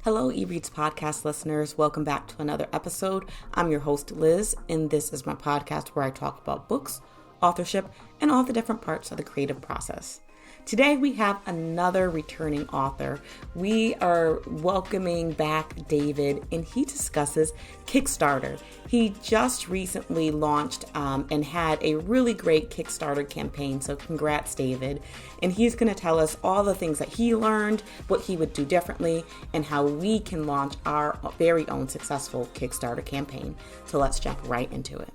Hello, eReads podcast listeners. Welcome back to another episode. I'm your host, Liz, and this is my podcast where I talk about books, authorship, and all the different parts of the creative process. Today, we have another returning author. We are welcoming back David, and he discusses Kickstarter. He just recently launched and had a really great Kickstarter campaign, so congrats, David. And he's going to tell us all the things that he learned, what he would do differently, and how we can launch our very own successful Kickstarter campaign. So let's jump right into it.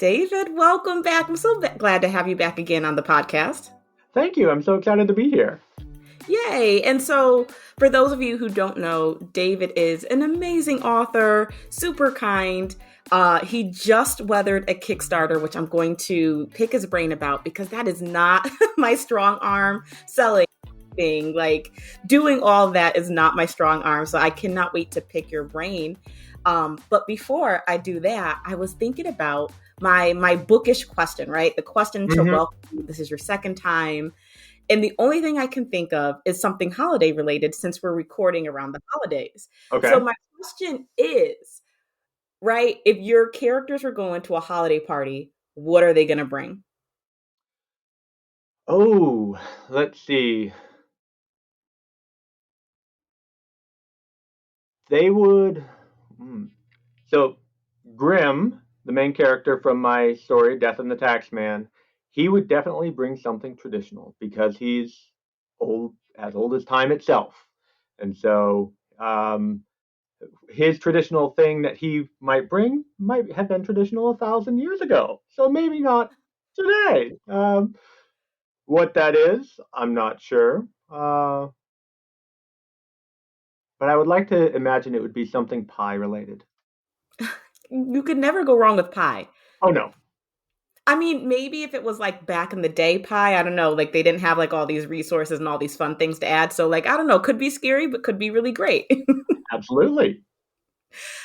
David, welcome back. I'm so glad to have you back again on the podcast. Thank you. I'm so excited to be here. Yay. And so for those of you who don't know, David is an amazing author, super kind. He just weathered a Kickstarter, which I'm going to pick his brain about because that is not my strong arm. Selling thing, like doing all that is not my strong arm. So I cannot wait to pick your brain. But before I do that, I was thinking about my bookish question, right? The question to welcome you. This is your second time. And the only thing I can think of is something holiday related since we're recording around the holidays. Okay. So my question is, right, if your characters were going to a holiday party, what are they going to bring? Oh, let's see. They would. So, Grimm, the main character from my story, Death and the Taxman, he would definitely bring something traditional because he's as old as time itself. And so, his traditional thing that he might bring might have been traditional 1,000 years ago. So maybe not today. What that is, I'm not sure. But I would like to imagine it would be something pie related. You could never go wrong with pie. Oh, no. I mean, maybe if it was like back in the day pie, I don't know, like they didn't have like all these resources and all these fun things to add. So like, I don't know, could be scary, but could be really great. Absolutely.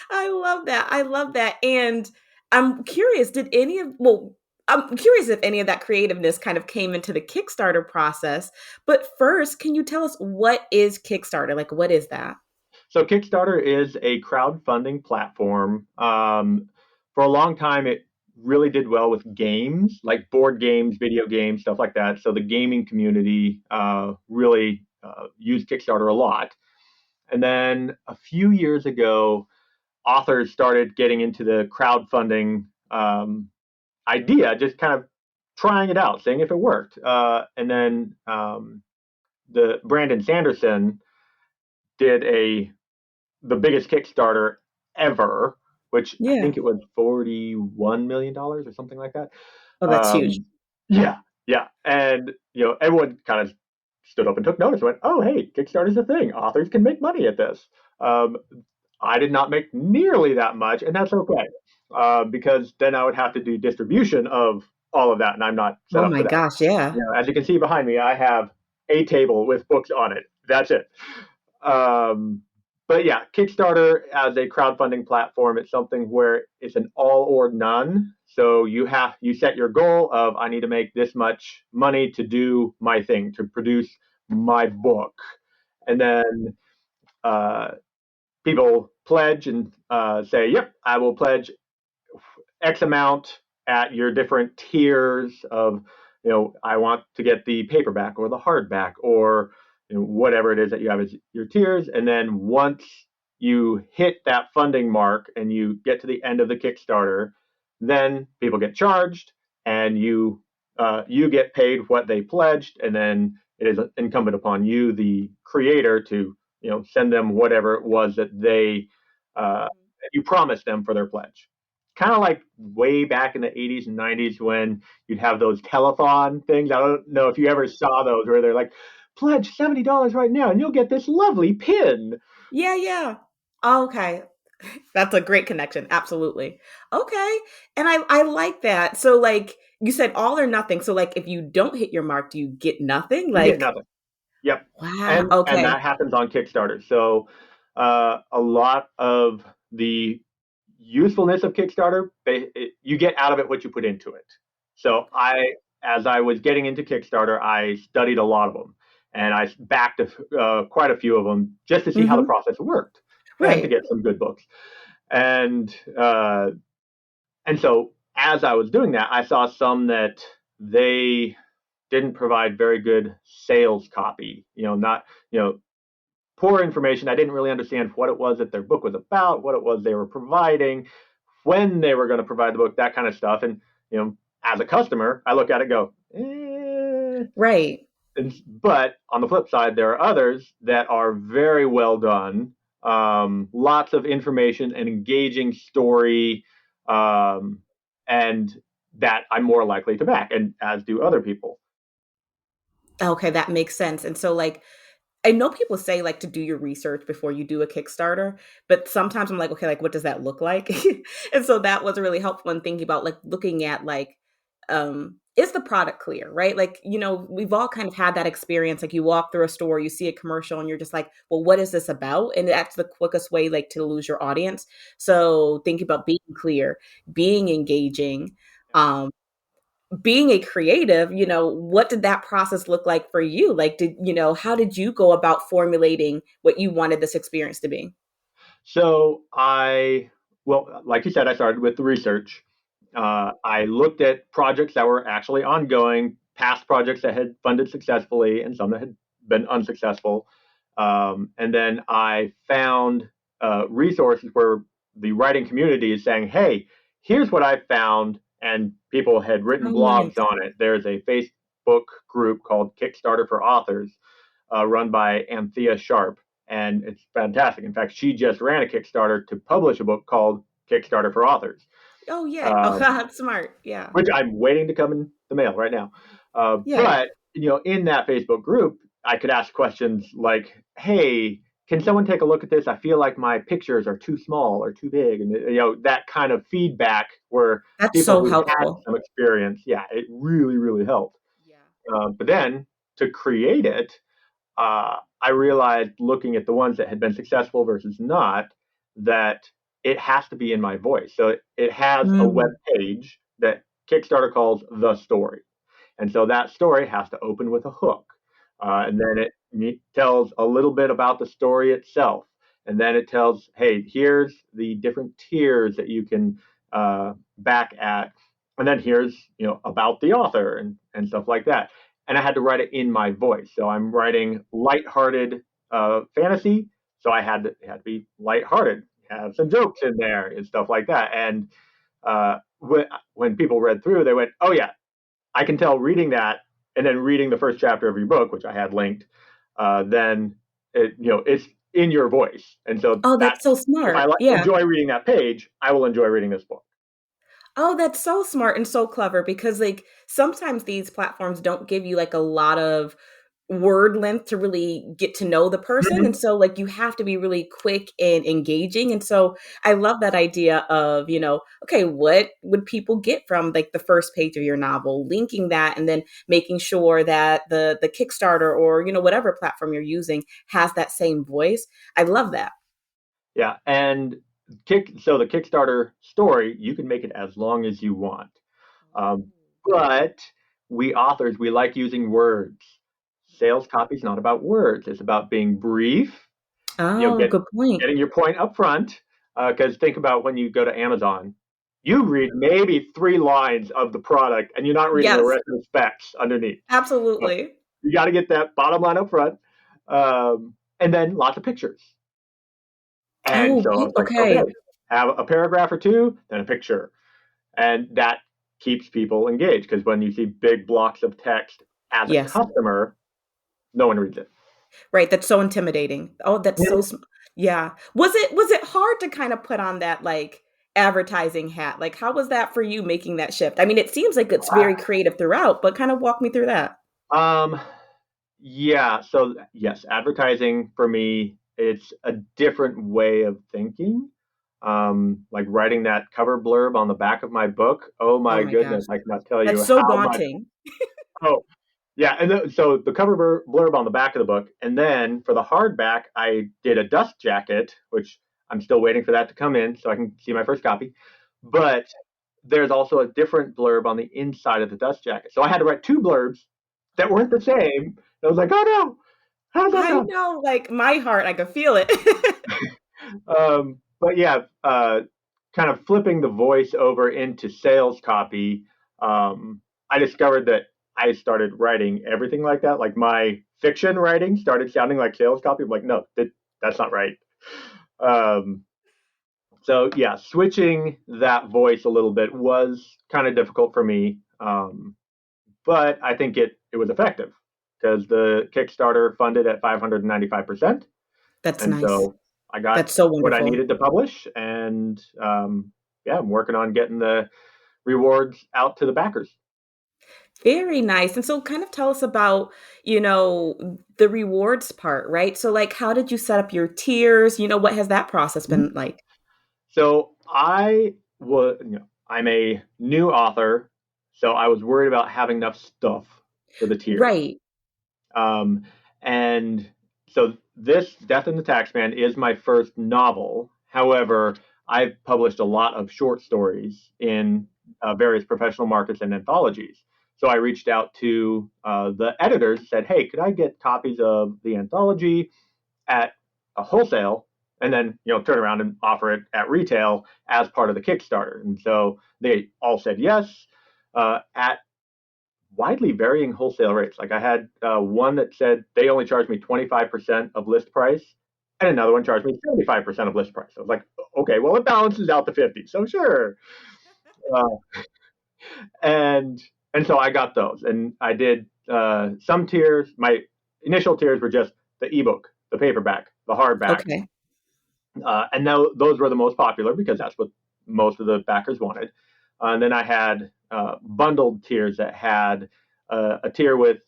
I love that. I love that. And I'm curious, I'm curious if any of that creativeness kind of came into the Kickstarter process. But first, can you tell us what is Kickstarter? Like, what is that? So Kickstarter is a crowdfunding platform. For a long time, it really did well with games, like board games, video games, stuff like that. So the gaming community really used Kickstarter a lot. And then a few years ago, authors started getting into the crowdfunding idea, just kind of trying it out, seeing if it worked. And then the Brandon Sanderson did the biggest Kickstarter ever, which I think it was $41 million or something like that. Oh, that's huge. Yeah. And, everyone kind of stood up and took notice, went, oh, hey, Kickstarter's a thing. Authors can make money at this. I did not make nearly that much, and that's okay, because then I would have to do distribution of all of that, and I'm not set up for that. Oh my gosh, yeah. As you can see behind me, I have a table with books on it. That's it. But yeah, Kickstarter as a crowdfunding platform, it's something where it's an all or none. So you set your goal of, I need to make this much money to do my thing, to produce my book. And then people pledge and say, yep, I will pledge X amount at your different tiers of, I want to get the paperback or the hardback or whatever it is that you have as your tiers. And then once you hit that funding mark and you get to the end of the Kickstarter, then people get charged and you get paid what they pledged. And then it is incumbent upon you, the creator, to send them whatever it was that you promised them for their pledge. Kind of like way back in the 80s and 90s when you'd have those telethon things. I don't know if you ever saw those where they're like, pledge $70 right now and you'll get this lovely pin. Yeah. Okay. That's a great connection. Absolutely. Okay. And I like that. So like you said, all or nothing. So like if you don't hit your mark, do you get nothing? You get nothing. Yep. Wow. Okay. And that happens on Kickstarter. So a lot of the usefulness of Kickstarter, you get out of it what you put into it. So as I was getting into Kickstarter, I studied a lot of them. and I backed quite a few of them just to see how the Mm-hmm. process worked and to Right. get some good books. And and so as I was doing that, I saw some that they didn't provide very good sales copy. Not poor information. I didn't really understand what it was that their book was about, what it was they were providing, when they were going to provide the book, that kind of stuff. And as a customer, I look at it and go, Right. but on the flip side, there are others that are very well done, lots of information, an engaging story, um, and that I'm more likely to back, and as do other people. Okay, that makes sense. And so like I know people say like to do your research before you do a Kickstarter, but sometimes I'm like, okay, like what does that look like? And so that was really helpful in thinking about like looking at like is the product clear, right? Like, we've all kind of had that experience. Like you walk through a store, you see a commercial and you're just like, well, what is this about? And that's the quickest way like to lose your audience. So think about being clear, being engaging, um, being a creative, what did that process look like for you? Like, how did you go about formulating what you wanted this experience to be? So well, like you said, I started with the research. I looked at projects that were actually ongoing, past projects that had funded successfully, and some that had been unsuccessful. And then I found resources where the writing community is saying, hey, here's what I found. And people had written Oh, blogs nice. on it. There's a Facebook group called Kickstarter for Authors, run by Anthea Sharp, and it's fantastic. In fact, she just ran a Kickstarter to publish a book called Kickstarter for Authors, Oh, yay. Oh, uh, that's smart. Yeah. which I'm waiting to come in the mail right now. Yeah. But in that Facebook group, I could ask questions like, "Hey, can someone take a look at this? I feel like my pictures are too small or too big," and that kind of feedback where That's people so who had helpful. some experience, yeah, it really, really helped. Yeah. But then to create it, I realized looking at the ones that had been successful versus not, that it has to be in my voice. So it has a web Mm. page that Kickstarter calls the story. And so that story has to open with a hook. And then it tells a little bit about the story itself. And then it tells, hey, here's the different tiers that you can back at. And then here's, about the author and stuff like that. And I had to write it in my voice. So I'm writing lighthearted fantasy. So it had to be lighthearted, have some jokes in there and stuff like that. And when people read through, they went, oh, yeah, I can tell reading that and then reading the first chapter of your book, which I had linked, then it's in your voice. And so Oh, that that's so if I smart. Yeah. enjoy reading that page, I will enjoy reading this book. Oh, that's so smart and so clever because like sometimes these platforms don't give you like a lot of word length to really get to know the person. And Mhm. so like you have to be really quick and engaging. And so I love that idea of, okay, what would people get from like the first page of your novel, linking that and then making sure that the Kickstarter or, whatever platform you're using has that same voice. I love that. Yeah, and so the Kickstarter story, you can make it as long as you want. Um, but we authors, we like using words. Sales copy is not about words. It's about being brief, you know, Oh, get, good point. getting your point up front. Because think about when you go to Amazon, you read maybe 3 lines of the product and you're not reading the Yes, rest of the specs underneath. But absolutely. you got to get that bottom line up front. And then lots of pictures. And Oh, so I was like, okay. okay, have a paragraph or two, then a picture. And that keeps people engaged because when you see big blocks of text as a Yes. customer, no one reads it. Right, that's so intimidating. Oh, that's so Mhm. sm yeah. Was it hard to kind of put on that, like, advertising hat? Like, how was that for you making that shift? I mean, it seems like it's very creative throughout, but kind of walk me through that. Um, yeah. So yes, advertising for me, it's a different way of thinking. Like writing that cover blurb on the back of my book. Oh Oh my my gosh. goodness, I cannot tell you That's so how much. daunting. Oh, yeah. And so the cover blurb on the back of the book, and then for the hardback, I did a dust jacket, which I'm still waiting for that to come in so I can see my first copy. But there's also a different blurb on the inside of the dust jacket. So I had to write 2 blurbs that weren't the same. I was like, oh no, how's that I done? know, like my heart, I could feel it. But yeah, kind of flipping the voice over into sales copy, I discovered that I started writing everything like that. Like my fiction writing started sounding like sales copy. I'm like, no, that's not right. Um, so yeah, switching that voice a little bit was kind of difficult for me, but I think it was effective because the Kickstarter funded at 595%, That's and nice. so I got That's so what I wonderful. needed to publish, and yeah, I'm working on getting the rewards out to the backers. Very nice. And so kind of tell us about, the rewards part, right? So like how did you set up your tiers? What has that process been like? So I'm a new author, so I was worried about having enough stuff for the tiers. Right. Um, and so this Death and the Taxman is my first novel. However, I've published a lot of short stories in various professional markets and anthologies. So I reached out to the editors, said, "Hey, could I get copies of the anthology at a wholesale, and then turn around and offer it at retail as part of the Kickstarter?" And so they all said yes. At widely varying wholesale rates. Like I had one that said they only charged me 25% of list price, and another one charged me 75% of list price. I was like, okay, well, it balances out to 50, so sure. Uh, and and so I got those, and I did some tiers. My initial tiers were just the ebook, the paperback, the hardback, Okay. and those were the most popular because that's what most of the backers wanted. And then I had bundled tiers that had a tier with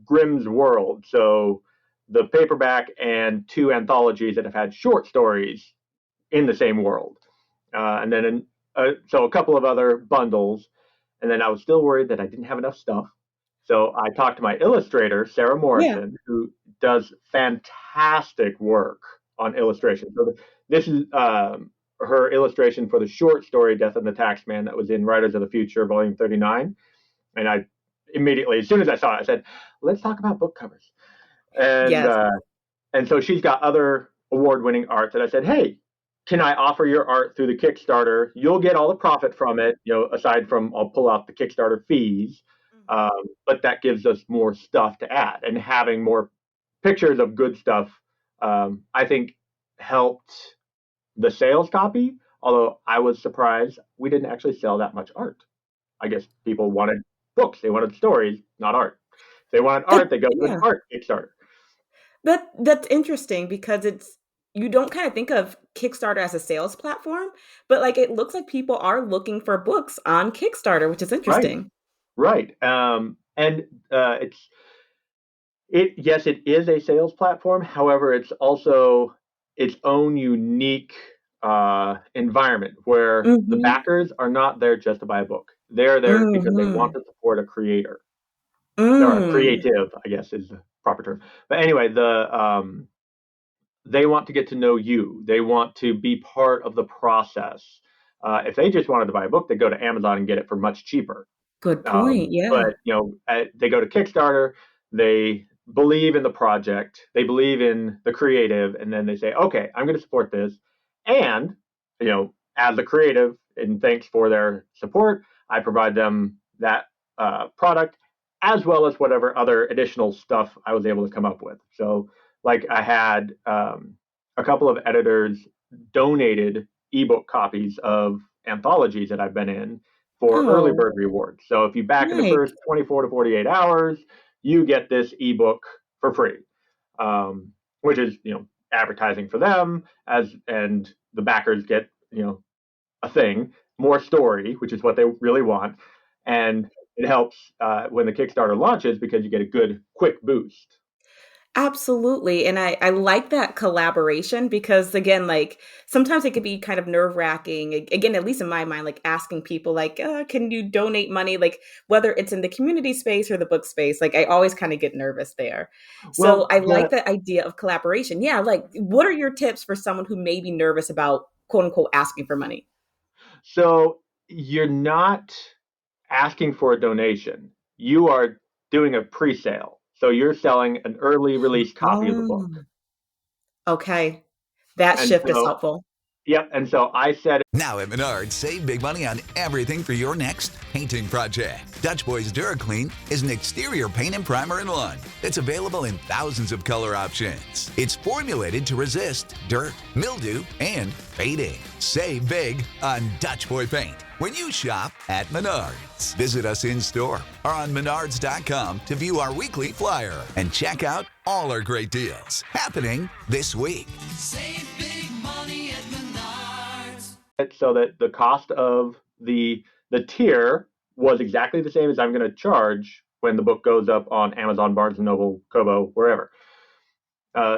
Grimm's World. So the paperback and two anthologies that have had short stories in the same world. And then so a couple of other bundles. And then I was still worried that I didn't have enough stuff. So I talked to my illustrator, Sarah Yeah. Morrison, who does fantastic work on illustration. So this is her illustration for the short story Death and the Taxman that was in Writers of the Future, Volume 39. And I immediately, as soon as I saw it, I said, let's talk about book covers. And Yes. uh, and so she's got other award-winning art that I said, hey, can I offer your art through the Kickstarter? You'll get all the profit from it, aside from I'll pull out the Kickstarter fees. Mhm. But that gives us more stuff to add, and having more pictures of good stuff, I think helped the sales copy. Although I was surprised we didn't actually sell that much art. I guess people wanted books, they wanted stories, not art. If they wanted That art, they go to an yeah. art Kickstarter. That's interesting because it's you don't kind of think of Kickstarter as a sales platform, but like it looks like people are looking for books on Kickstarter, which is Right, interesting. right. And it's it yes, it is a sales platform. However, it's also its own unique environment where the Mhm. backers are not there just to buy a book. They're there because they want Mhm. to support a creator or a Mm. creative, I guess is the proper term. But anyway, they want to get to know you. They want to be part of the process. If they just wanted to buy a book, they go to Amazon and get it for much cheaper. Good point. Yeah. But they go to Kickstarter. They believe in the project. They believe in the creative, and then they say, "Okay, I'm going to support this." And as a creative, and thanks for their support, I provide them that product as well as whatever other additional stuff I was able to come up with. So, like, I had a couple of editors donated ebook copies of anthologies that I've been in for early Oh, bird rewards. So if you back in the nice. first 24 to 48 hours, you get this ebook for free, which is advertising for them, as and the backers get a thing, more story, which is what they really want, and it helps when the Kickstarter launches because you get a good quick boost. Absolutely. And I like that collaboration because again, like sometimes it could be kind of nerve-wracking. Again, at least in my mind, like asking people like, can you donate money? Like whether it's in the community space or the book space, like I always kind of get nervous there. So Well, I like the the idea of collaboration. Yeah, like what are your tips for someone who may be nervous about quote unquote asking for money? so you're not asking for a donation. You are doing a pre-sale. So you're selling an early release copy of the book. Oh, okay. That And shift is so, helpful. yep. And so I said, Now at Menards, save big money on everything for your next painting project. Dutch Boys DuraClean is an exterior paint and primer in one that's available in thousands of color options. It's formulated to resist dirt, mildew, and fading. Save big on Dutch Boy paint when you shop at Menards. Visit us in store or on menards.com to view our weekly flyer and check out all our great deals happening this week. Save big money at Menards. so that the cost of the tier was exactly the same as I'm going to charge when the book goes up on Amazon, Barnes and Noble, Kobo, wherever.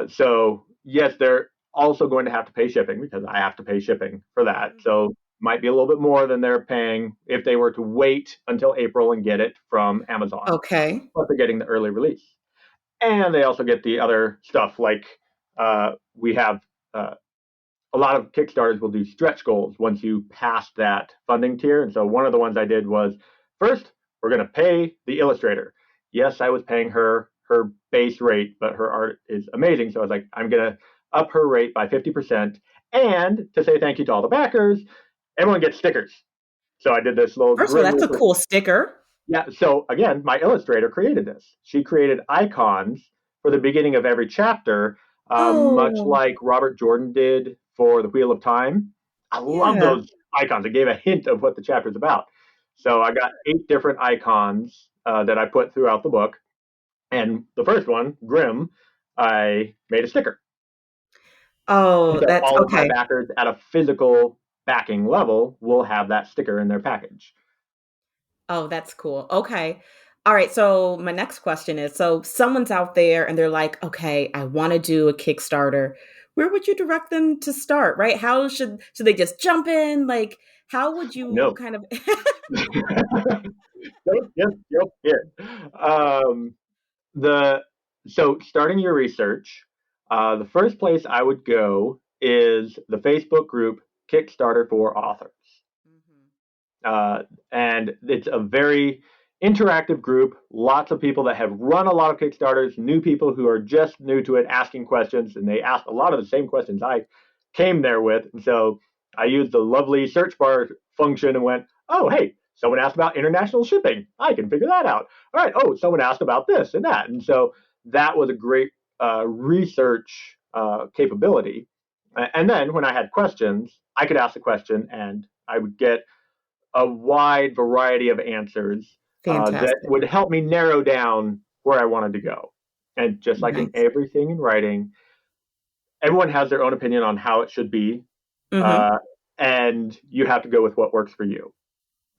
So yes, they're also going to have to pay shipping because I have to pay shipping for that. So might be a little bit more than they're paying if they were to wait until April and get it from Amazon. Okay. But they're getting the early release. And they also get the other stuff like we have a lot of Kickstarters will do stretch goals once you pass that funding tier. And so one of the ones I did was first, we're going to pay the illustrator. Yes, I was paying her base rate, but her art is amazing. So I was like, I'm going to up her rate by 50%. And to say thank you to all the backers, everyone gets stickers. So I did this little First of all, grim that's a cool sticker. Yeah. So again, my illustrator created this. She created icons for the beginning of every chapter, much Oh, like Robert Jordan did for The Wheel of Time. I love yeah. those icons. It gave a hint of what the chapter's about. So I got 8 different icons that I put throughout the book. And the first one, Grim, I made a sticker. And Oh, so that's all of my okay. backers at a physical backing level will have that sticker in their package. Oh, that's cool. Okay. All right. So my next question is, so someone's out there and they're like, okay, I want to do a Kickstarter. Where would you direct them to start, right? How should they just jump in? Like, how would you No. kind of Yep, here. Um, the so starting your research, the first place I would go is the Facebook group Kickstarter for Authors. Mhm. Uh, and it's a very interactive group. Lots of people that have run a lot of Kickstarters, new people who are just new to it asking questions, and they ask a lot of the same questions I came there with. And so I used the lovely search bar function and went, oh, hey, someone asked about international shipping. I can figure that out. All right. Oh, someone asked about this and that. And so that was a great research capability. And then when I had questions, I could ask the question and I would get a wide variety of answers that Fantastic. would help me narrow down where I wanted to go. And just like in Nice. everything in writing, everyone has their own opinion on how it should be, Mhm. uh, and you have to go with what works for you.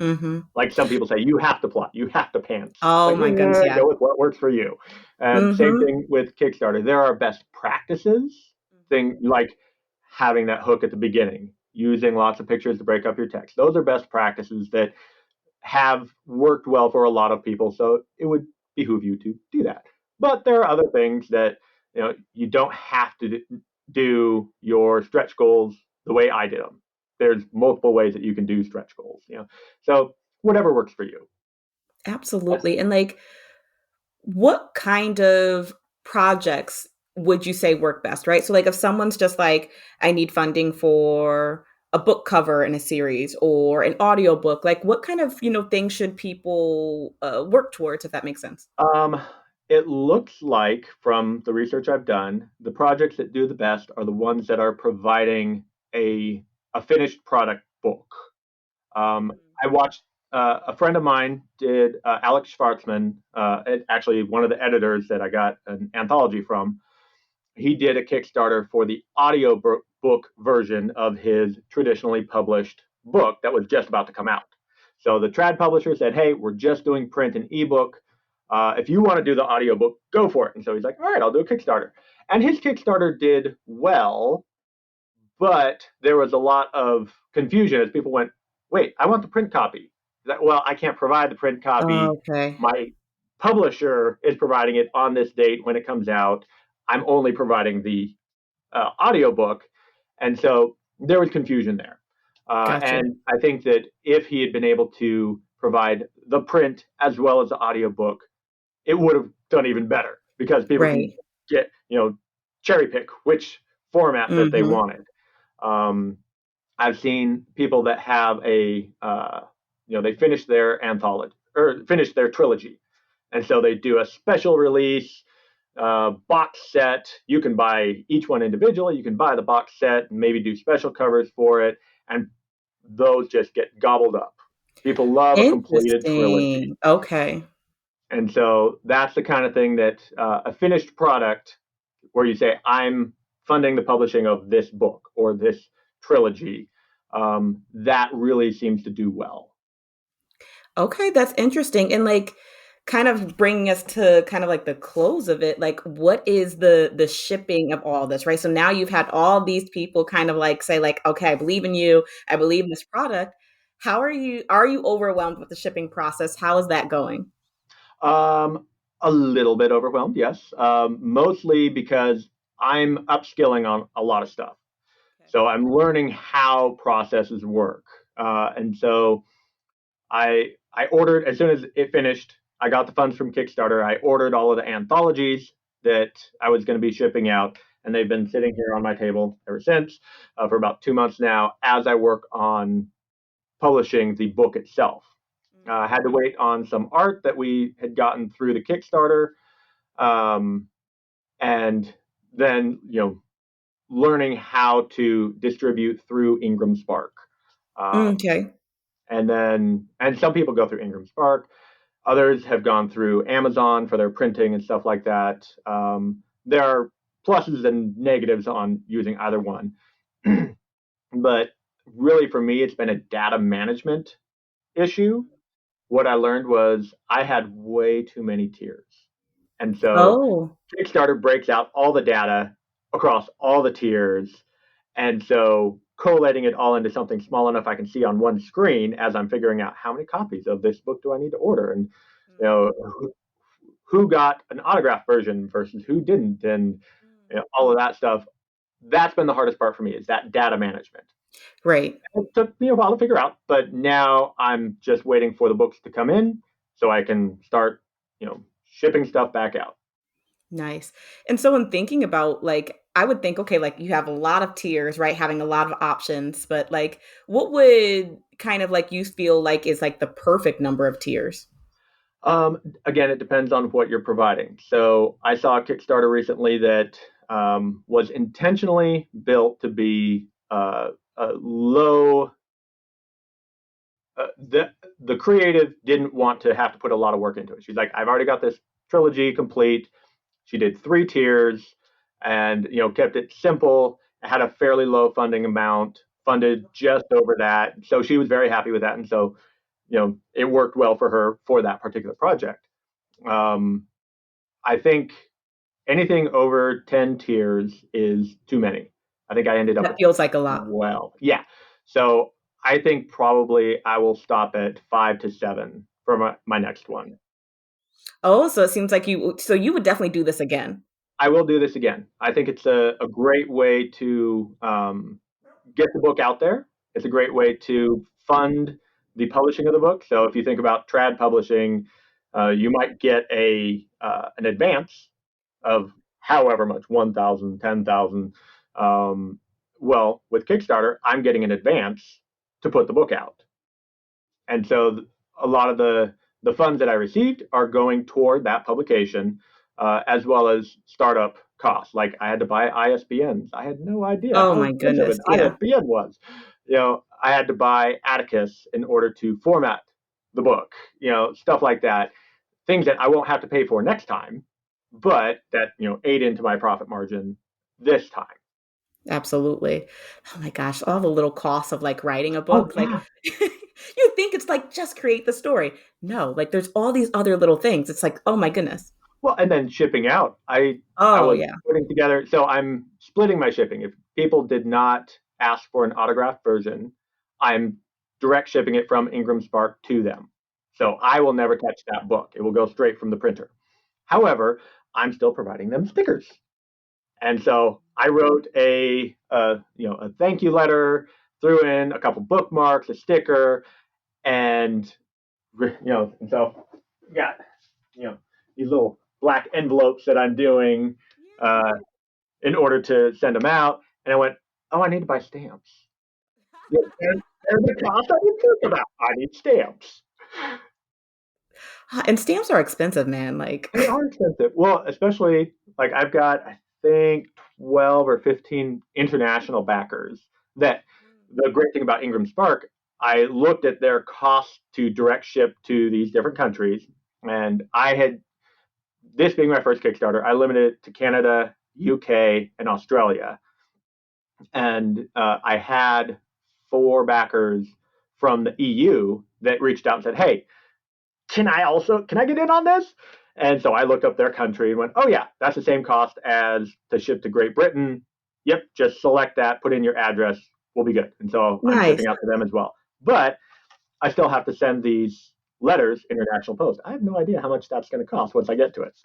Mhm. Like some people say, you have to plot, you have to pants. It's Oh like, my goodness, yeah. go with what works for you. And same Mhm. thing with Kickstarter. There are best practices, thing like having that hook at the beginning, using lots of pictures to break up your text. Those are best practices that have worked well for a lot of people. So it would behoove you to do that. But there are other things that you don't have to do your stretch goals the way I did them. There's multiple ways that you can do stretch goals. So whatever works for you. That's, Absolutely. And like, what kind of projects would you say work best, right? So like if someone's just like, I need funding for a book cover in a series or an audiobook, like what kind of, things should people work towards, if that makes sense? um, it looks like from the research I've done, the projects that do the best are the ones that are providing a finished product book. I watched a friend of mine did Alex Schwartzman, actually one of the editors that I got an anthology from. He did a Kickstarter for the audio book version of his traditionally published book that was just about to come out. So the trad publisher said, "Hey, we're just doing print and ebook. If you want to do the audiobook, go for it." And so he's like, "All right, I'll do a Kickstarter." And his Kickstarter did well, but there was a lot of confusion as people went, wait, I want the print copy. Well, I can't provide the print copy. Okay. My publisher is providing it on this date when it comes out. I'm only providing the audiobook. And so there was confusion there. Gotcha. And I think that if he had been able to provide the print as well as the audiobook, it would have done even better because people can Right. get, cherry pick which format that they Mm-hmm. wanted. Um, I've seen people that have they finish their anthology or finish their trilogy. And so they do a special release box set. You can buy each one individually. You can buy the box set and maybe do special covers for it. And those just get gobbled up. People love a completed trilogy. Interesting. Okay. And so that's the kind of thing that a finished product where you say, I'm funding the publishing of this book or this trilogy, that really seems to do well. Okay, that's interesting. And like kind of bringing us to kind of like the close of it, like what is the shipping of all this, right? So now you've had all these people kind of like say like, okay, I believe in you. I believe in this product. How are you overwhelmed with the shipping process? How is that going? Um, a little bit overwhelmed, yes. Mostly because I'm upskilling on a lot of stuff. Okay. So I'm learning how processes work. And so I ordered as soon as it finished. I got the funds from Kickstarter. I ordered all of the anthologies that I was going to be shipping out, and they've been sitting here on my table ever since for about 2 months now as I work on publishing the book itself. I had to wait on some art that we had gotten through the Kickstarter, um, and then learning how to distribute through Ingram Spark. Um, Okay. and some people go through Ingram Spark. Others have gone through Amazon for their printing and stuff like that. There are pluses and negatives on using either one. But really, for me, it's been a data management issue. What I learned was I had way too many tiers. And so Oh. Kickstarter breaks out all the data across all the tiers. And so collating it all into something small enough I can see on one screen as I'm figuring out how many copies of this book do I need to order, and who got an autograph version versus who didn't, and all of that stuff. That's been the hardest part for me, is that data management. Right. It took me a while to figure out, but now I'm just waiting for the books to come in so I can start, shipping stuff back out. Nice. And so in thinking about like I would think, okay, like you have a lot of tiers, right? Having a lot of options, but like what would kind of like you feel like is like the perfect number of tiers? Again, it depends on what you're providing. So I saw a Kickstarter recently that was intentionally built to be a low. The creative didn't want to have to put a lot of work into it. She's like, I've already got this trilogy complete. She did 3 tiers, and kept it simple. It had a fairly low funding amount, funded just over that. So she was very happy with that, and so it worked well for her for that particular project. Um, I think anything over 10 tiers is too many. I think I ended up That at feels like a lot. 12. Yeah. So I think probably I will stop at 5 to 7 for my next one. Oh, so it seems like you would definitely do this again. I will do this again. I think it's a great way to get the book out there. It's a great way to fund the publishing of the book. So if you think about trad publishing, you might get an advance of however much, 1,000, 10,000. Well, with Kickstarter, I'm getting an advance to put the book out. And so a lot of the funds that I received are going toward that publication, as well as startup costs. Like I had to buy ISBNs. I had no idea Oh how my expensive goodness. an Yeah. ISBN was. I had to buy Atticus in order to format the book, stuff like that. Things that I won't have to pay for next time, but that, ate into my profit margin this time. Absolutely. Oh my gosh, all the little costs of like writing a Oh, book, like yeah. you think it's like just create the story. No, like there's all these other little things. It's like, oh my goodness. Well, and then shipping out. I Oh was yeah. putting together, so I'm splitting my shipping. If people did not ask for an autographed version, I'm direct shipping it from Ingram Spark to them. So I will never touch that book. It will go straight from the printer. However, I'm still providing them stickers. And so I wrote a thank you letter, threw in a couple bookmarks, a sticker, and and so got you know these little black envelopes that I'm doing uh, in order to send them out. And I went, oh, I need to buy stamps. Yeah, and the cost I didn't think about. I need stamps. And stamps are expensive, man. Like, They are expensive. Well, especially like I've got, I think, 12 or 15 international backers. That the great thing about Ingram Spark, I looked at their cost to direct ship to these different countries, and I had this being my first Kickstarter, I limited it to Canada, UK, and Australia, and I had 4 backers from the EU that reached out and said, "Hey, can I get in on this?" And so I looked up their country and went, oh yeah, that's the same cost as to ship to Great Britain. Yep, just select that, put in your address, we'll be good. And so I'm nice. shipping out to them as well. But I still have to send these letters international post. I have no idea how much that's going to cost once I get to it.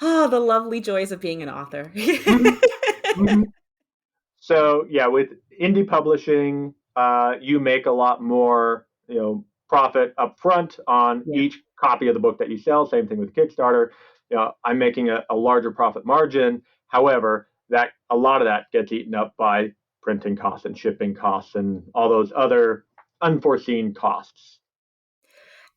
Oh, the lovely joys of being an author. Mhm, mhm. So yeah, with indie publishing, you make a lot more, profit up front on Yeah. each copy of the book that you sell. Same thing with Kickstarter. I'm making a larger profit margin. However, that a lot of that gets eaten up by printing costs and shipping costs and all those other unforeseen costs.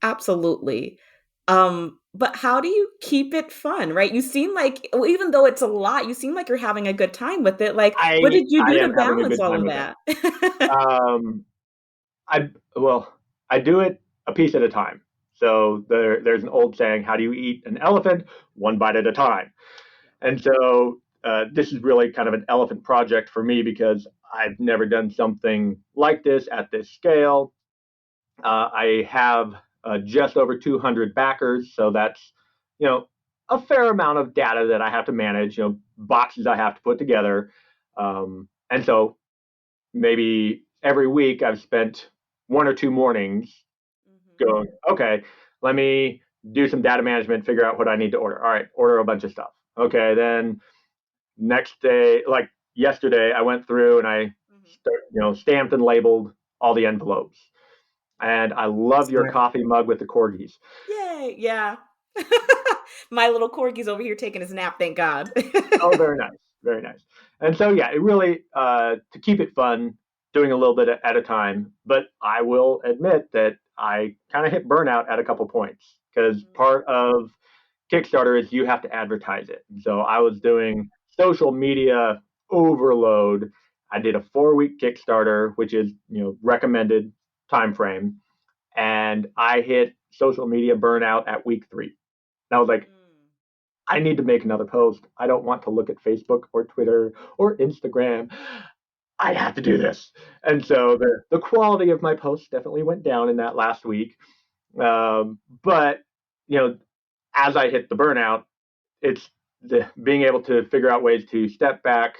Absolutely. But how do you keep it fun, right? You seem like, even though it's a lot, you seem like you're having a good time with it. Like, I what did you I do am to having a balance good all time of with it. that? Um, I well, I do it a piece at a time. So there's an old saying: "How do you eat an elephant? One bite at a time." And so this is really kind of an elephant project for me because I've never done something like this at this scale. I have just over 200 backers, so that's you know a fair amount of data that I have to manage. Boxes I have to put together, and so maybe every week I've spent 1 or 2 mornings going, okay, let me do some data management, figure out what I need to order. All right, order a bunch of stuff. Okay, then next day, like yesterday, I went through and I stamped and labeled all the envelopes. And I love your Smart. coffee mug with the corgis. Yay. Yeah. My little corgi's over here taking his nap, thank God. Oh, very nice, very nice. And so yeah, it really to keep it fun, doing a little bit at a time. But I will admit that I kind of hit burnout at a couple points because part of Kickstarter is you have to advertise it. So I was doing social media overload. I did a 4-week Kickstarter, which is recommended time frame, and I hit social media burnout at week 3. And I was like, I need to make another post. I don't want to look at Facebook or Twitter or Instagram. I have to do this. And so the quality of my posts definitely went down in that last week. But, you know, as I hit the burnout, it's being able to figure out ways to step back,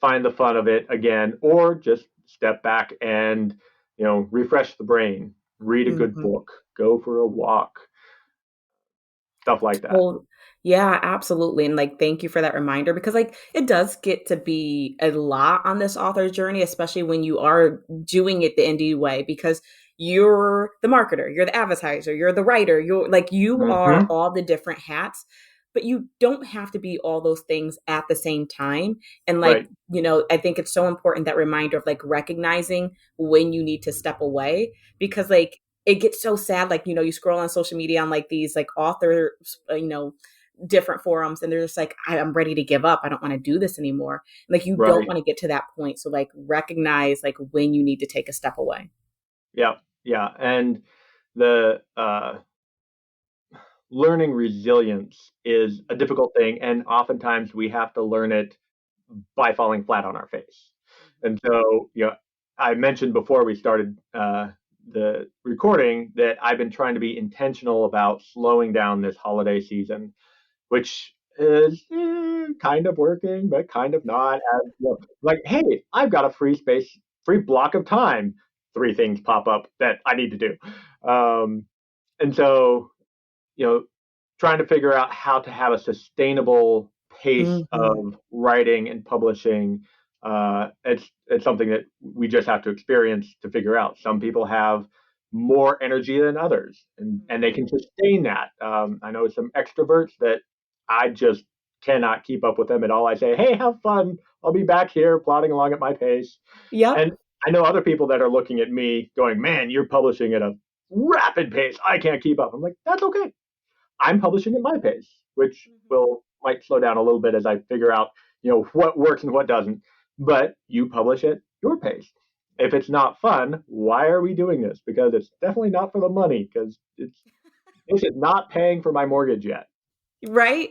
find the fun of it again, or just step back and, refresh the brain, read a good Mhm. book, go for a walk, stuff like that. Well, yeah, absolutely. And like, thank you for that reminder because, like, it does get to be a lot on this author's journey, especially when you are doing it the indie way because you're the marketer, you're the advertiser, you're the writer, you're like, you are Hmm. all the different hats, but you don't have to be all those things at the same time. And like, Right, I think it's so important that reminder of like recognizing when you need to step away because, like, it gets so sad. Like, you scroll on social media on like these like authors, different forums, and they're just like, I'm ready to give up. I don't want to do this anymore. Like, you don't right. want to get to that point. So like recognize like when you need to take a step away. Yeah, yeah. And the learning resilience is a difficult thing. And oftentimes we have to learn it by falling flat on our face. And so, I mentioned before we started the recording that I've been trying to be intentional about slowing down this holiday season, which is kind of working, but kind of not. As like, hey, I've got a free space, free block of time. 3 things pop up that I need to do, and so you know, trying to figure out how to have a sustainable pace Mhm. of writing and publishing. It's something that we just have to experience to figure out. Some people have more energy than others, and they can sustain that. I know some extroverts that I just cannot keep up with them at all. I say, hey, have fun. I'll be back here plodding along at my pace. Yep. And I know other people that are looking at me going, man, you're publishing at a rapid pace. I can't keep up. I'm like, that's okay. I'm publishing at my pace, which might slow down a little bit as I figure out, what works and what doesn't. But you publish at your pace. If it's not fun, why are we doing this? Because it's definitely not for the money, because this is not paying for my mortgage yet. Right?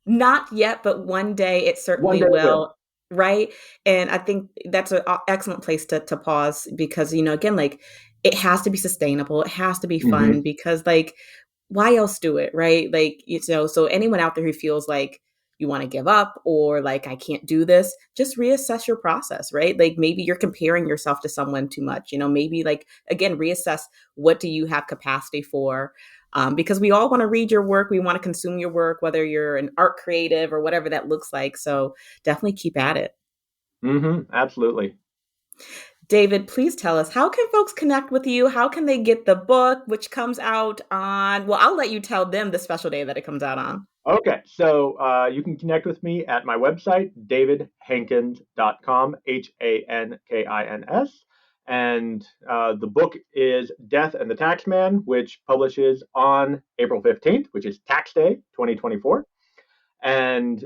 Not yet, but one day it One certainly day it will. Right. And I think that's an excellent place to pause because, again, like it has to be sustainable. It has to be fun because like, why else do it? Right. Like, so anyone out there who feels like you want to give up or like, I can't do this, just reassess your process, right? Like maybe you're comparing yourself to someone too much, maybe like, again, reassess what do you have capacity for? Because we all want to read your work. We want to consume your work, whether you're an art creative or whatever that looks like. So definitely keep at it. Absolutely. David, please tell us, how can folks connect with you? How can they get the book, which comes out on, well, I'll let you tell them the special day that it comes out on. Okay, so you can connect with me at my website, davidhankins.com, Hankins. And the book is Death and the Taxman, which publishes on April 15th, which is Tax Day 2024. And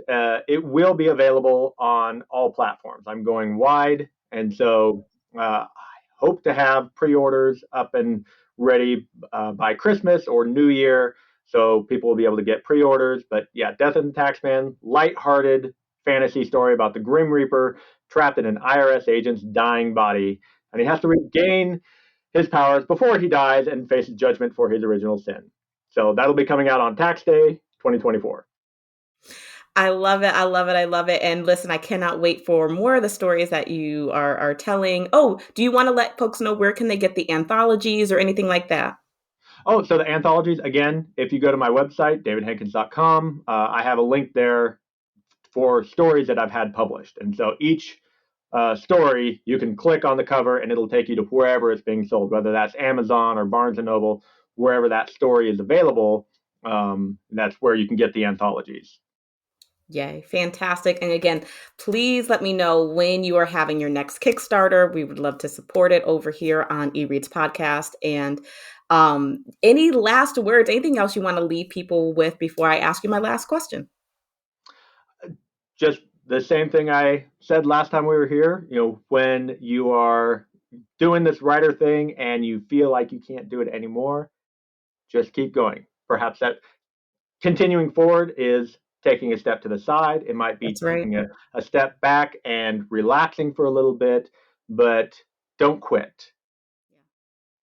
it will be available on all platforms. I'm going wide. And so I hope to have pre-orders up and ready by Christmas or New Year. So people will be able to get pre-orders. But yeah, Death and the Taxman, lighthearted fantasy story about the Grim Reaper trapped in an IRS agent's dying body. And he has to regain his powers before he dies and faces judgment for his original sin. So that'll be coming out on Tax Day 2024. I love it. I love it. I love it. And listen, I cannot wait for more of the stories that you are telling. Oh, do you want to let folks know where can they get the anthologies or anything like that? Oh, so the anthologies, again, if you go to my website, davidhankins.com, I have a link there for stories that I've had published. And so each story, you can click on the cover and it'll take you to wherever it's being sold, whether that's Amazon or Barnes & Noble, wherever that story is available, that's where you can get the anthologies. Yay, fantastic. And again, please let me know when you are having your next Kickstarter. We would love to support it over here on eReads Podcast. And any last words, anything else you want to leave people with before I ask you my last question? Just the same thing I said last time we were here. When you are doing this writer thing and you feel like you can't do it anymore, just keep going. Perhaps that continuing forward is taking a step to the side. It might be taking a step back and relaxing for a little bit, but don't quit.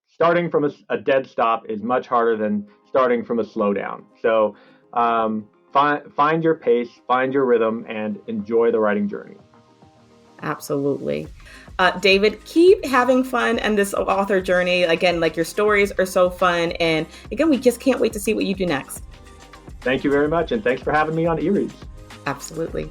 Starting from a dead stop is much harder than starting from a slowdown. So find your pace, find your rhythm, and enjoy the writing journey. Absolutely. David, keep having fun in this author journey. Again, like your stories are so fun. And again, we just can't wait to see what you do next. Thank you very much. And thanks for having me on eReads. Absolutely.